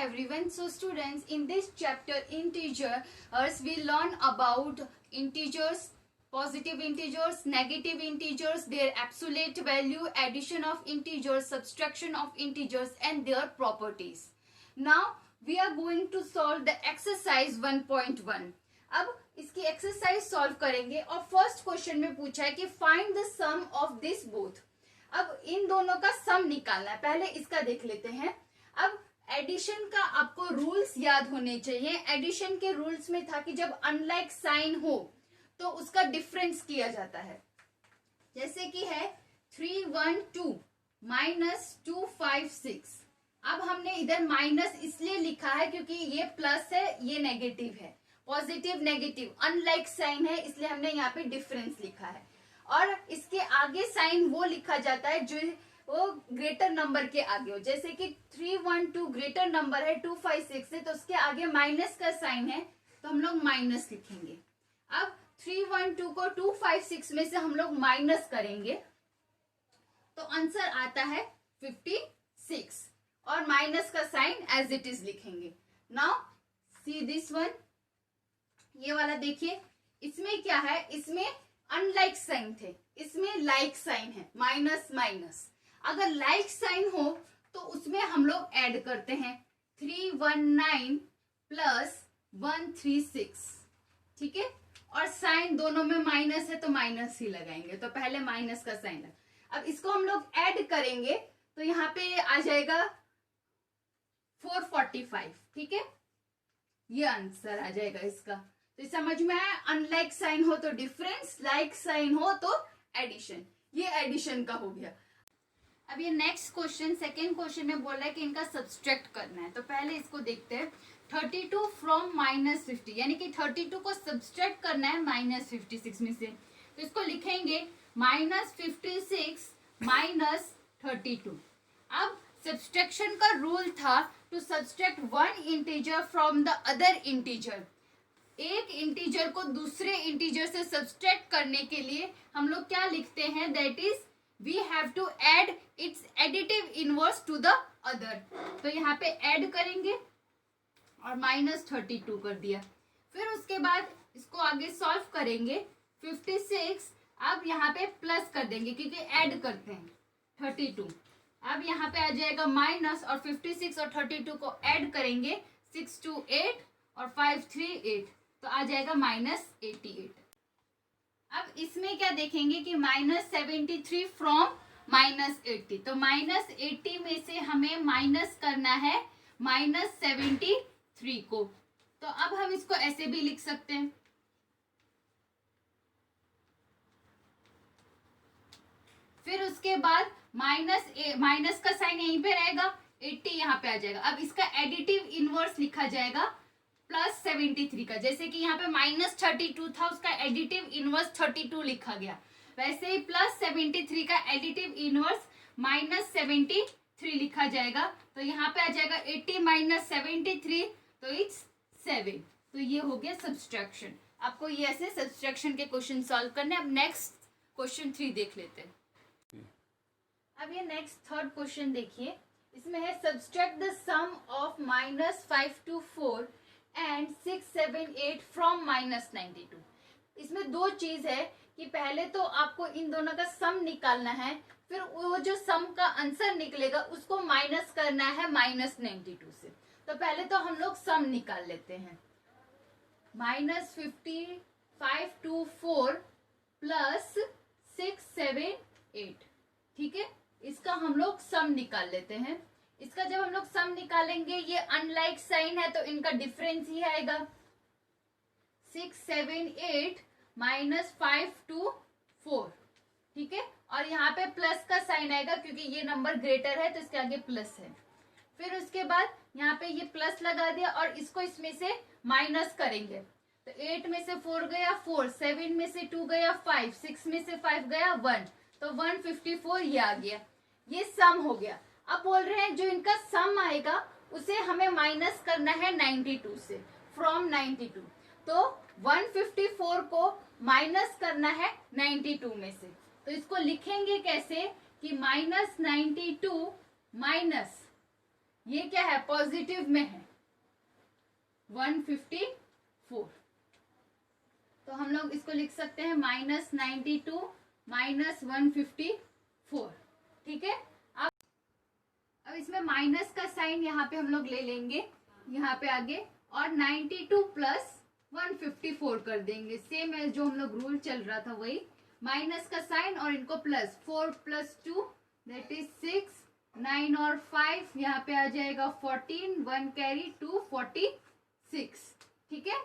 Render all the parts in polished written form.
everyone. So students, in this chapter integers, we learn about integers, positive integers, negative integers, their absolute value, addition of integers, subtraction of integers and their properties. Now we are going to solve the exercise 1.1. अब इसकी exercise solve करेंगे और first question में पूछा है कि find the sum of this both. अब इन दोनों का सम निकालना है. पहले इसका देख लेते हैं. अब एडिशन का आपको रूल्स याद होने चाहिए. एडिशन के रूल्स में था कि जब अनलाइक साइन हो तो उसका डिफरेंस किया जाता है. जैसे कि है 312 माइनस 256. अब हमने इधर माइनस इसलिए लिखा है क्योंकि ये प्लस है, ये नेगेटिव है. पॉजिटिव नेगेटिव अनलाइक साइन है, इसलिए हमने यहाँ पे डिफरेंस लिखा है. और इसके आगे साइन वो लिखा जाता है जो वो ग्रेटर नंबर के आगे हो. जैसे कि 312 ग्रेटर नंबर है 256 से, तो उसके आगे माइनस का साइन है तो हम लोग माइनस लिखेंगे. अब 312 को 256 में से हम लोग माइनस करेंगे तो आंसर आता है 56 और माइनस का साइन एज इट इज लिखेंगे. Now see this one. ये वाला देखिए, इसमें क्या है, इसमें अनलाइक साइन थे, इसमें लाइक साइन है. Minus minus. अगर लाइक साइन हो तो उसमें हम लोग ऐड करते हैं 319 प्लस 136. ठीक है. और साइन दोनों में माइनस है तो माइनस ही लगाएंगे. तो पहले माइनस का साइन लगा. अब इसको हम लोग ऐड करेंगे तो यहाँ पे आ जाएगा 445. ठीक है. ये आंसर आ जाएगा इसका. तो समझ में आया. अनलाइक साइन हो तो डिफरेंस, लाइक साइन हो तो एडिशन. ये एडिशन का हो गया. अब ये नेक्स्ट क्वेश्चन, सेकेंड क्वेश्चन में बोल रहा है कि इनका सब्सट्रैक्ट करना है. तो पहले इसको देखते हैं. 32 फ्रॉम -50, यानी कि 32 को सब्सट्रैक्ट करना है -56 में से. तो इसको लिखेंगे -56 -32. अब सब्सट्रैक्शन का रूल था to subtract one integer from the other integer. एक इंटीजर को दूसरे इंटीजर से सब्सट्रैक्ट करने के लिए हम लोग क्या लिखते हैं, that is we have to add its additive inverse to the other. तो यहाँ पे ऐड करेंगे और -32 कर दिया. फिर उसके बाद इसको आगे सॉल्व करेंगे. 56 अब यहाँ पे प्लस कर देंगे क्योंकि ऐड करते हैं 32. अब यहाँ पे आ जाएगा माइनस और 56 और 32 को ऐड करेंगे 6 2 8 और 5 3 8, तो आ जाएगा -88. अब इसमें क्या देखेंगे कि -73 फ्रॉम -80. तो -80 में से हमें माइनस करना है -73 को. तो अब हम इसको ऐसे भी लिख सकते हैं. फिर उसके बाद माइनस का साइन यहीं पे रहेगा, 80 यहाँ पे आ जाएगा. अब इसका एडिटिव इनवर्स लिखा जाएगा +73 का. जैसे कि यहाँ पे -32 था, उसका एडिटिव इनवर्स 32 लिखा गया. वैसे ही +73 का एडिटिव इनवर्स -73 लिखा जाएगा. तो यहाँ पे आ जाएगा 80 -73, तो इट्स 7. तो ये हो गया सब्सट्रैक्शन. आपको ये ऐसे सब्सट्रैक्शन के क्वेश्चन सॉल्व करने. अब नेक्स्ट क्वेश्चन 3 देख लेते हैं. अब ये नेक्स्ट थर्ड क्वेश्चन देखिए. इसमें है subtract the sum of -5 to 4 and 6 7 8 from -92. इसमें दो चीज है कि पहले तो आपको इन दोनों का सम निकालना है, फिर वो जो सम का आंसर निकलेगा उसको माइनस करना है -92 से. तो पहले तो हम लोग सम निकाल लेते हैं. -55 to 4 प्लस 6 7 8. ठीक है. इसका हम लोग सम निकाल लेते हैं. इसका जब हम लोग सम निकालेंगे, ये अनलाइक साइन है तो इनका डिफरेंस ही आएगा. 6 7 8 -5 to 4. ठीक है. और यहाँ पे प्लस का साइन आएगा क्योंकि ये नंबर ग्रेटर है तो इसके आगे प्लस है. फिर उसके बाद यहाँ पे ये प्लस लगा दिया और इसको इसमें से माइनस करेंगे. तो 8 में से 4 गया 4, 7 में से 2 गया 5, 6 में से 5 गया 1, तो 154 ये आ गया. ये सम हो गया. अब बोल रहे हैं जो इनका सम आएगा उसे हमें माइनस करना है 92 से, फ्रॉम 92. तो 154 को माइनस करना है 92 में से. तो इसको लिखेंगे कैसे कि -92 माइनस ये क्या है, पॉजिटिव में है 154, तो हम लोग इसको लिख सकते हैं -92 -154। ठीक है, अब इसमें माइनस का साइन यहाँ पे हम लोग ले लेंगे यहाँ पे आगे, और 92 प्लस 154 कर देंगे, सेम एज जो हम लोग रूल चल रहा था वही, माइनस का साइन और इनको प्लस, 4 + 2 दैट इज 6, 9 और 5 यहाँ पे आ जाएगा 14, 1 कैरी 2, 46। ठीक है,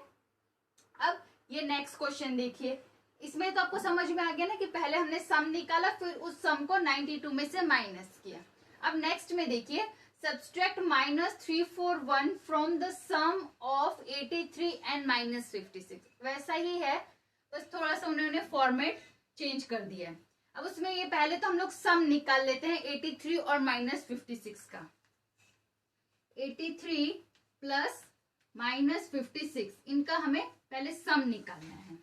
अब ये नेक्स्ट क्वेश्चन देखिए, इसमें तो आपको समझ में आ गया ना कि पहले हमने सम निकाला, फिर उस सम को 92 में से माइनस किया। अब नेक्स्ट में देखिए, subtract -341 from the sum of 83 and -56। वैसा ही है, बस थोड़ा सा उन्होंने फॉर्मेट चेंज कर दिया है। अब उसमें ये पहले तो हम लोग सम निकाल लेते हैं 83 और -56 का। 83 प्लस -56, इनका हमें पहले सम निकालना है।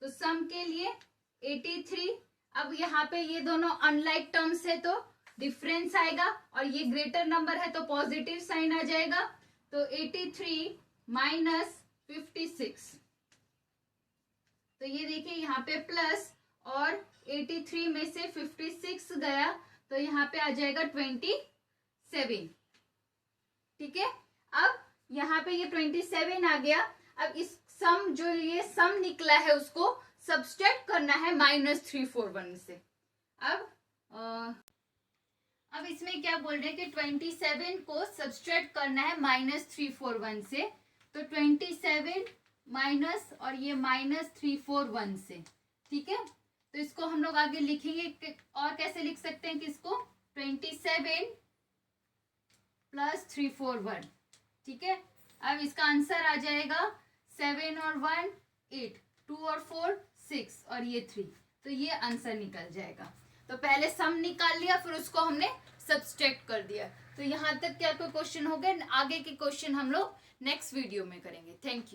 तो सम के लिए 83, अब यहाँ पे ये दोनों अनलाइक टर्म्स है तो डिफरेंस आएगा, और ये ग्रेटर नंबर है तो पॉजिटिव साइन आ जाएगा। तो 83 -56, तो ये देखिए यहाँ पे प्लस, और 83 में से 56 गया तो यहाँ पे आ जाएगा 27। ठीक है, अब यहाँ पे ये 27 आ गया। अब इस सम, जो ये सम निकला है उसको सब्सट्रैक्ट करना है -341 से। अब इसमें क्या बोल रहे हैं कि 27 को सब्सट्रैक्ट करना है -341 से, तो 27 माइनस और ये -341 से। ठीक है, तो इसको हम लोग आगे लिखेंगे, और कैसे लिख सकते हैं कि इसको 27 + 341। ठीक है, अब इसका आंसर आ जाएगा 7 और 1 8, 2 और 4 6 और ये 3, तो ये आंसर निकल जाएगा। तो पहले सम निकाल लिया, फिर उसको हमने सब्सट्रैक्ट कर दिया। तो यहाँ तक क्या कोई क्वेश्चन हो गए, आगे के क्वेश्चन हम लोग नेक्स्ट वीडियो में करेंगे। Thank you.